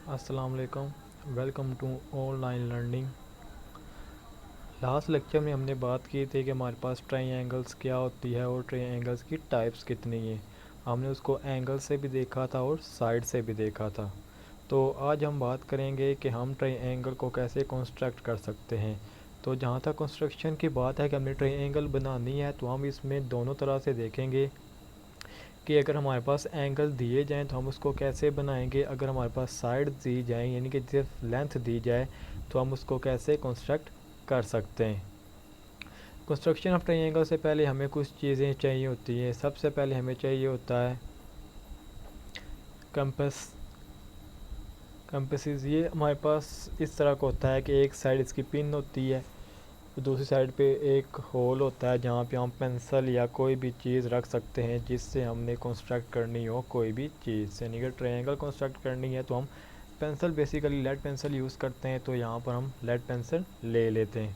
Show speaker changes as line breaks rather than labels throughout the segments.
अस्सलाम वालेकुम। Welcome to online learning. Last lecture में हमने बात की थी कि हमारे पास ट्रायंगल्स क्या होती है और ट्रायंगल्स की टाइप्स कितनी हैं। हमने उसको एंगल से भी देखा था और साइड से भी देखा था। तो आज हम बात करेंगे कि हम ट्रायंगल को कैसे कंस्ट्रक्ट कर सकते हैं। तो जहाँ तक कंस्ट्रक्शन की बात है कि हमने ट्रायंगल बनानी है, तो हम इसमें दोनों तरह से देखेंगे कि अगर हमारे पास एंगल दिए जाएँ तो हम उसको कैसे बनाएंगे, अगर हमारे पास साइड दी जाए यानी कि सिर्फ लेंथ दी जाए तो हम उसको कैसे कंस्ट्रक्ट कर सकते हैं। कंस्ट्रक्शन ऑफ ट्रायंगल से पहले हमें कुछ चीज़ें चाहिए होती हैं। सबसे पहले हमें चाहिए होता है कंपस। कंपसेस ये हमारे पास इस तरह का होता है कि एक साइड इसकी पिन होती है, दूसरी साइड पे एक होल होता है जहाँ पे हम पेंसिल या कोई भी चीज़ रख सकते हैं जिससे हमने कंस्ट्रक्ट करनी हो कोई भी चीज़। यानी कि ट्रायंगल कंस्ट्रक्ट करनी है तो हम pencil, basically lead pencil use करते हैं, तो यहाँ पर हम लेड पेंसिल ले लेते हैं।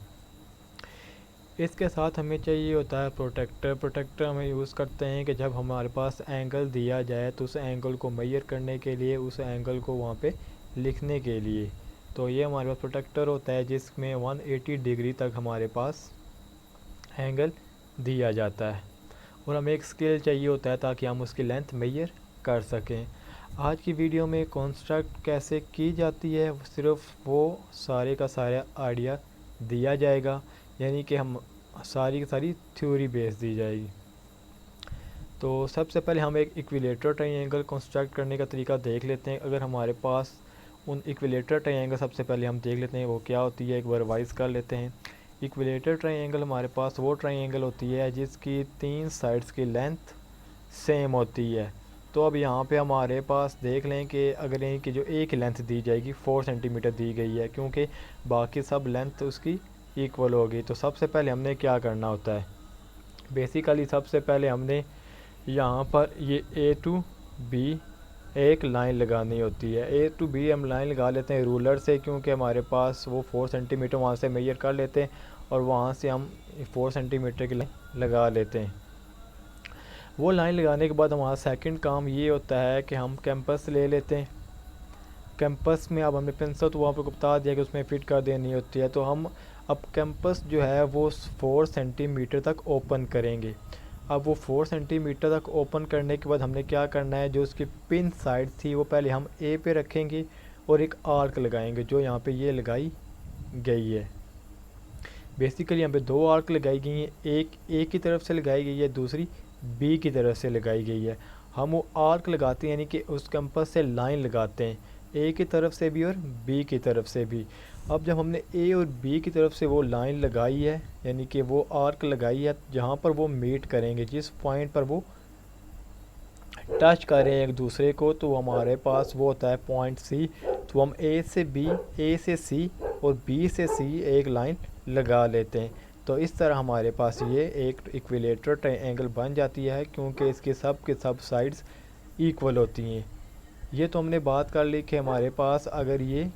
इसके साथ हमें चाहिए होता है प्रोटेक्टर। प्रोटेक्टर हम यूज़ करते हैं कि जब हमारे पास एंगल दिया जाए तो उस एंगल को मेजर करने के लिए, उस एंगल को वहाँ पे लिखने के लिए। तो ये हमारे पास प्रोटेक्टर होता है जिसमें 180 डिग्री तक हमारे पास एंगल दिया जाता है, और हमें एक स्केल चाहिए होता है ताकि हम उसकी लेंथ मेजर कर सकें। आज की वीडियो में कंस्ट्रक्ट कैसे की जाती है सिर्फ वो सारे का सारा आइडिया दिया जाएगा, यानी कि हम सारी की सारी थ्योरी बेस दी जाएगी। तो सबसे पहले हम एक इक्विलेटरल ट्रायंगल कंस्ट्रक्ट करने का तरीका देख लेते हैं। अगर हमारे पास उन इक्विलेटरल ट्रायंगल सबसे पहले हम देख लेते हैं वो क्या होती है, एक बार रिवाइज कर लेते हैं। इक्विलेटरल ट्रायंगल हमारे पास वो ट्रायंगल होती है जिसकी 3 साइड्स की लेंथ सेम होती है। तो अब यहाँ पे हमारे पास देख लें कि अगर इनकी जो एक लेंथ दी जाएगी 4 सेंटीमीटर दी गई है, क्योंकि बाकी सब लेंथ उसकी इक्वल होगी। तो सबसे पहले हमने क्या करना होता है, बेसिकली सबसे पहले हमने यहाँ पर ये ए टू बी एक लाइन लगानी होती है। ए टू बी हम लाइन लगा लेते हैं रूलर से, क्योंकि हमारे पास वो 4 सेंटीमीटर वहाँ से मेजर कर लेते हैं और वहाँ से हम 4 सेंटीमीटर की लाइन लगा लेते हैं। वो लाइन लगाने के बाद हमारा सेकंड काम ये होता है कि हम कैंपस ले लेते हैं। कैंपस में अब हमने पेंसिल तो वहाँ पर बता दिया कि उसमें फिट कर देनी होती है, तो हम अब कैंपस जो है वो 4 सेंटीमीटर तक ओपन करेंगे। अब वो 4 सेंटीमीटर तक ओपन करने के बाद हमने क्या करना है, जो उसकी पिन साइड थी वो पहले हम ए पे रखेंगे और एक आर्क लगाएंगे जो यहाँ पे ये लगाई गई है। बेसिकली यहाँ पे 2 आर्क लगाई गई हैं, एक ए की तरफ से लगाई गई है, दूसरी बी की तरफ से लगाई गई है। हम वो आर्क लगाते हैं यानी कि उस कंपास से लाइन लगाते हैं, ए की तरफ से भी और बी की तरफ से भी। अब जब हमने ए और बी की तरफ से वो लाइन लगाई है, यानी कि वो आर्क लगाई है, जहाँ पर वो मीट करेंगे, जिस पॉइंट पर वो टच करें एक दूसरे को, तो हमारे पास वो होता है पॉइंट सी। तो हम ए से बी, ए से सी और बी से सी एक लाइन लगा लेते हैं। तो इस तरह हमारे पास ये एक इक्विलेटरल ट्रायंगल बन जाती है, क्योंकि इसके सब के सब साइड्स इक्वल होती हैं। ये तो हमने बात कर ली कि हमारे पास अगर ये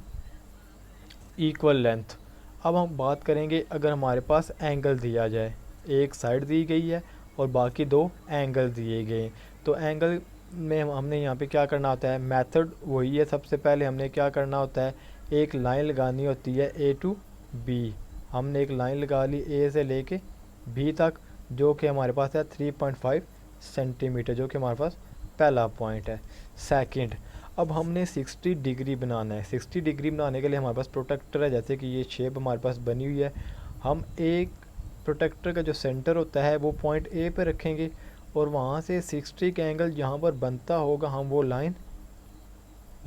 इक्वल लेंथ। अब हम बात करेंगे अगर हमारे पास एंगल दिया जाए, एक साइड दी गई है और बाकी 2 एंगल दिए गए, तो एंगल में हमने यहाँ पे क्या करना होता है, मेथड वही है। सबसे पहले हमने क्या करना होता है, एक लाइन लगानी होती है ए टू बी। हमने एक लाइन लगा ली ए से लेके बी तक, जो कि हमारे पास है 3.5 सेंटीमीटर, जो कि हमारे पास पहला पॉइंट है। सेकंड, अब हमने 60 डिग्री बनाना है। 60 डिग्री बनाने के लिए हमारे पास प्रोटेक्टर है, जैसे कि ये शेप हमारे पास बनी हुई है। हम एक प्रोटेक्टर का जो सेंटर होता है वो पॉइंट ए पे रखेंगे और वहाँ से 60 का एंगल जहाँ पर बनता होगा हम वो लाइन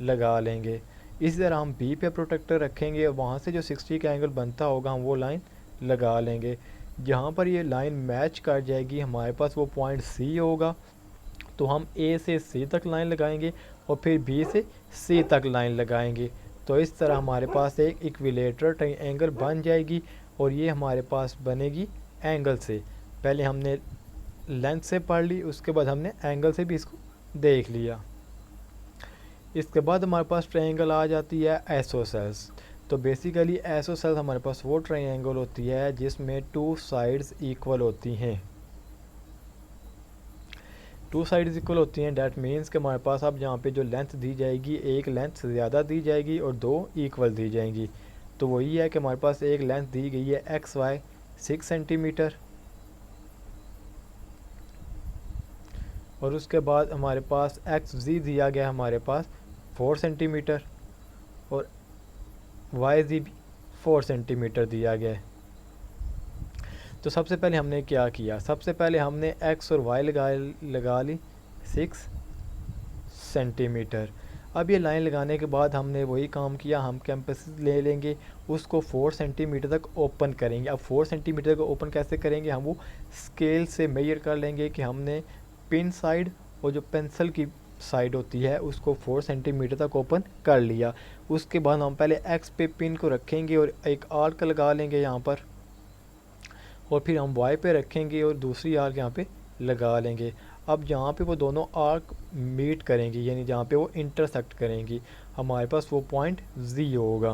लगा लेंगे। इसी तरह हम बी पे प्रोटेक्टर रखेंगे और वहाँ से जो 60 का एंगल बनता होगा हम वो लाइन लगा लेंगे। जहाँ पर ये लाइन मैच कर जाएगी हमारे पास वो पॉइंट सी होगा, तो हम ए से सी तक लाइन लगाएंगे और फिर बी से सी तक लाइन लगाएंगे। तो इस तरह हमारे पास एक इक्विलेटरल ट्रायंगल बन जाएगी, और ये हमारे पास बनेगी एंगल से। पहले हमने लेंथ से पढ़ ली, उसके बाद हमने एंगल से भी इसको देख लिया। इसके बाद हमारे पास ट्रायंगल आ जाती है आइसोसेल्स। तो बेसिकली आइसोसेल्स हमारे पास वो ट्रायंगल होती है जिसमें 2 साइड्स इक्वल होती हैं। टू साइड्स इक्वल होती हैं, डैट मीन्स कि हमारे पास अब यहाँ पे जो लेंथ दी जाएगी, एक लेंथ ज़्यादा दी जाएगी और दो इक्वल दी जाएंगी। तो वही है कि हमारे पास एक लेंथ दी गई है एक्स वाई 6 सेंटीमीटर, और उसके बाद हमारे पास एक्स जी दिया गया हमारे पास 4 सेंटीमीटर, और वाई जी भी 4 सेंटीमीटर दिया गया है। तो सबसे पहले हमने क्या किया, सबसे पहले हमने एक्स और वाई लगा ली 6 सेंटीमीटर। अब ये लाइन लगाने के बाद हमने वही काम किया, हम कैंपस ले लेंगे, उसको 4 सेंटीमीटर तक ओपन करेंगे। अब 4 सेंटीमीटर को ओपन कैसे करेंगे, हम वो स्केल से मेजर कर लेंगे कि हमने पिन साइड और जो पेंसिल की साइड होती है उसको 4 सेंटीमीटर तक ओपन कर लिया। उसके बाद हम पहले एक्स पे पिन को रखेंगे और एक आर्क लगा लेंगे यहाँ पर, और फिर हम वाई पे रखेंगे और दूसरी आर्क यहाँ पे लगा लेंगे। अब जहाँ पे वो दोनों आर्क मीट करेंगी, यानी जहाँ पे वो इंटरसेक्ट करेंगी, हमारे पास वो पॉइंट जी होगा,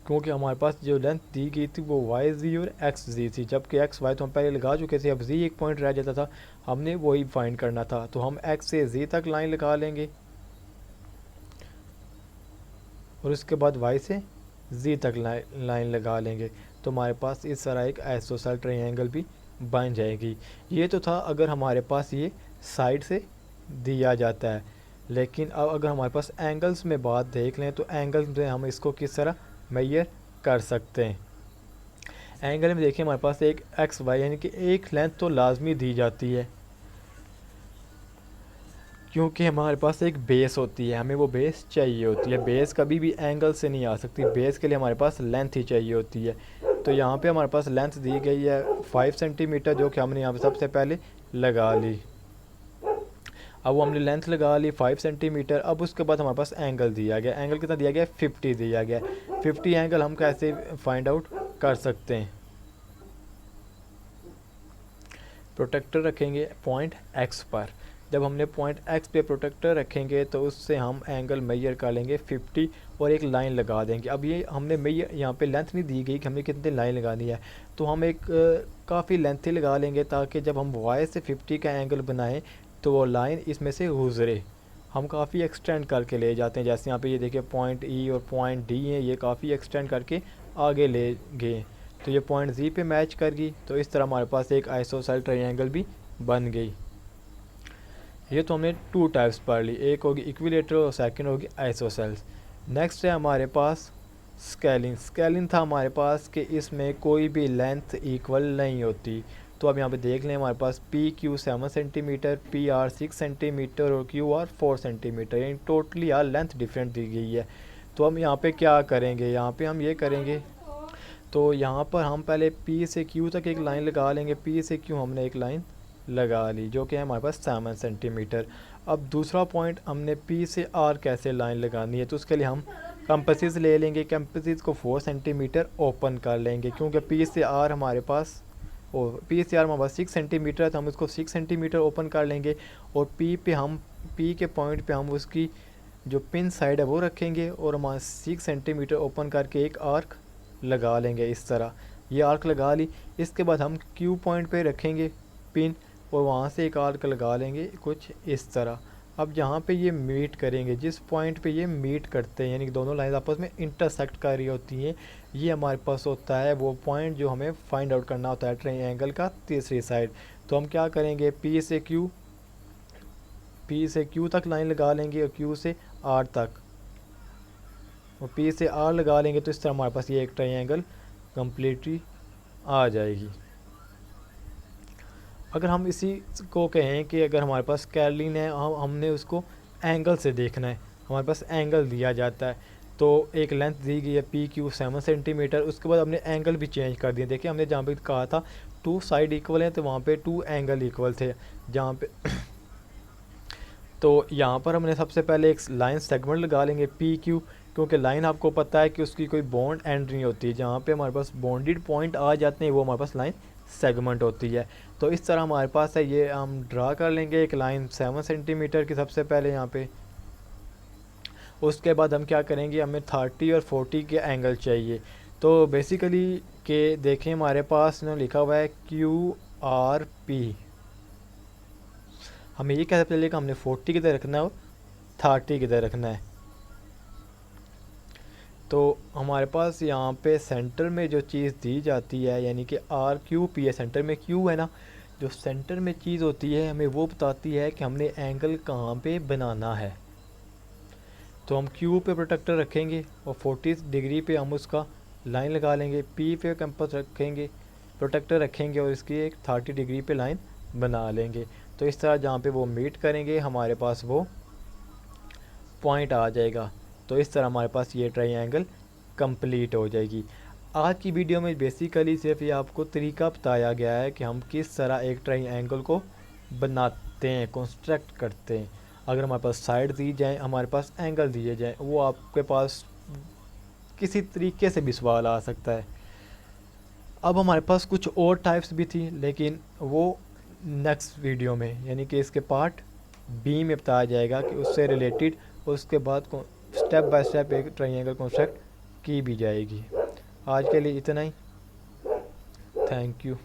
क्योंकि हमारे पास जो लेंथ दी गई थी वो वाई जी और एक्स जी थी, जबकि एक्स वाई तो हम पहले लगा चुके थे। अब जी एक पॉइंट रह जाता था, हमने वही फाइंड करना था। तो हम एक्स से जी तक लाइन लगा लेंगे और उसके बाद वाई से जी तक लाइन लगा लेंगे। तो हमारे पास इस तरह एक आइसोसेलेस ट्रायंगल भी बन जाएगी। ये तो था अगर हमारे पास ये साइड से दिया जाता है, लेकिन अब अगर हमारे पास एंगल्स में बात देख लें तो एंगल्स में हम इसको किस तरह मेजर कर सकते हैं। एंगल में देखिए हमारे पास एक एक्स वाई यानी कि एक लेंथ तो लाजमी दी जाती है, क्योंकि हमारे पास एक बेस होती है, हमें वो बेस चाहिए होती है। बेस कभी भी एंगल से नहीं आ सकती, बेस के लिए हमारे पास लेंथ ही चाहिए होती है। तो यहाँ पे हमारे पास लेंथ दी गई है 5 सेंटीमीटर, जो कि हमने यहाँ पे सबसे पहले लगा ली। अब वो हमने लेंथ लगा ली 5 सेंटीमीटर। अब उसके बाद हमारे पास एंगल दिया गया, एंगल कितना दिया गया, 50 दिया गया। 50 एंगल हम कैसे फाइंड आउट कर सकते हैं, प्रोटेक्टर रखेंगे पॉइंट एक्स पर। जब हमने पॉइंट एक्स पे प्रोटेक्टर रखेंगे तो उससे हम एंगल मेजर कर लेंगे 50 और एक लाइन लगा देंगे। अब ये हमने मेजर यहाँ पे लेंथ नहीं दी गई कि हमने कितनी लाइन लगानी है, तो हम एक काफ़ी लेंथ ही लगा लेंगे, ताकि जब हम वाई से 50 का एंगल बनाएं तो वो लाइन इसमें से गुजरे। हम काफ़ी एक्सटेंड करके ले जाते हैं, जैसे यहाँ पे ये देखिए पॉइंट ई और पॉइंट डी हैं, ये काफ़ी एक्सटेंड करके आगे ले गए, तो ये पॉइंट जी पे मैच कर गई। तो इस तरह हमारे पास एक आइसोसेलेस ट्रायंगल भी बन गई। ये तो हमने टू टाइप्स पढ़ ली, एक होगी इक्विलेटरल और सेकंड होगी आइसोसेलेस। नेक्स्ट है हमारे पास स्केलिंग। स्केलिंग था हमारे पास कि इसमें कोई भी लेंथ इक्वल नहीं होती। तो अब यहाँ पे देख लें, हमारे पास P Q 7 centimetre, P R 6 centimetre और क्यू आर 4 सेंटीमीटर, यानी टोटली यार लेंथ डिफरेंट दी गई है। तो हम यहाँ पे क्या करेंगे, यहाँ पे हम ये करेंगे, तो यहाँ पर हम पहले पी से क्यू तक एक लाइन लगा लेंगे। पी से क्यू हमने एक लाइन लगा ली, जो कि है हमारे पास 7 सेंटीमीटर। अब दूसरा पॉइंट हमने पी से आर कैसे लाइन लगानी है, तो उसके लिए हम कंपासेस ले लेंगे। कंपासेस को 4 सेंटीमीटर ओपन कर लेंगे, क्योंकि पी से आर हमारे पास पी से आर हमारे पास 6 सेंटीमीटर है, तो हम उसको 6 सेंटीमीटर ओपन कर लेंगे। और पी पे हम पी के पॉइंट पे हम उसकी जो पिन साइड है वो रखेंगे और हमारा 6 सेंटीमीटर ओपन करके एक आर्क लगा लेंगे। इस तरह ये आर्क लगा ली। इसके बाद हम क्यू पॉइंट पे रखेंगे पिन और वहाँ से एक आर्क लगा लेंगे कुछ इस तरह। अब जहाँ पे ये मीट करेंगे, जिस पॉइंट पे ये मीट करते हैं, यानी कि दोनों लाइन आपस में इंटरसेक्ट कर रही होती हैं, ये हमारे पास होता है वो पॉइंट जो हमें फाइंड आउट करना होता है ट्रायंगल का तीसरी साइड। तो हम क्या करेंगे, पी से क्यू तक लाइन लगा लेंगे और क्यू से आर तक, और पी से आर लगा लेंगे। तो इस तरह हमारे पास ये एक ट्रायंगल कंप्लीटली आ जाएगी। अगर हम इसी को कहें कि अगर हमारे पास स्केलिंग है, हमने उसको एंगल से देखना है, हमारे पास एंगल दिया जाता है, तो एक लेंथ दी गई है पी क्यू 7 सेंटीमीटर। उसके बाद हमने एंगल भी चेंज कर दिए। देखिए हमने जहाँ पे कहा था 2 साइड इक्वल हैं, तो वहाँ पे 2 एंगल इक्वल थे जहाँ पे तो यहाँ पर हमने सबसे पहले एक लाइन सेगमेंट लगा लेंगे पी क्यू, क्योंकि लाइन आपको पता है कि उसकी कोई बॉन्ड एंड नहीं होती है। जहाँ पे हमारे पास बॉन्डेड पॉइंट आ जाते हैं वो हमारे पास लाइन सेगमेंट होती है। तो इस तरह हमारे पास है, ये हम ड्रा कर लेंगे एक लाइन 7 सेंटीमीटर की सबसे पहले यहाँ पे। उसके बाद हम क्या करेंगे, हमें 30 और 40 के एंगल चाहिए। तो बेसिकली के देखें हमारे पास ना लिखा हुआ है क्यू आर पी, हमें ये कैसे पता चलेगा हमने 40 किधर रखना है और 30 किधर रखना है। तो हमारे पास यहाँ पे सेंटर में जो चीज़ दी जाती है, यानी कि RQP है, सेंटर में Q है ना, जो सेंटर में चीज़ होती है हमें वो बताती है कि हमने एंगल कहाँ पे बनाना है। तो हम Q पे प्रोटेक्टर रखेंगे और 40 डिग्री पे हम उसका लाइन लगा लेंगे, P पे कंपास रखेंगे, प्रोटेक्टर रखेंगे और इसकी एक 30 डिग्री पे लाइन बना लेंगे। तो इस तरह जहाँ पे वो मीट करेंगे हमारे पास वो पॉइंट आ जाएगा। तो इस तरह हमारे पास ये ट्रायंगल कंप्लीट हो जाएगी। आज की वीडियो में बेसिकली सिर्फ ये आपको तरीका बताया गया है कि हम किस तरह एक ट्रायंगल को बनाते हैं, कंस्ट्रक्ट करते हैं। अगर हमारे पास साइड दी जाए, हमारे पास एंगल दिए जाए, वो आपके पास किसी तरीके से भी सवाल आ सकता है। अब हमारे पास कुछ और टाइप्स भी थी, लेकिन वो नेक्स्ट वीडियो में, यानी कि इसके पार्ट बी में बताया जाएगा कि उससे रिलेटेड उसके बाद स्टेप बाय स्टेप एक ट्रायंगल कंस्ट्रक्ट की भी जाएगी। आज के लिए इतना ही। Thank you.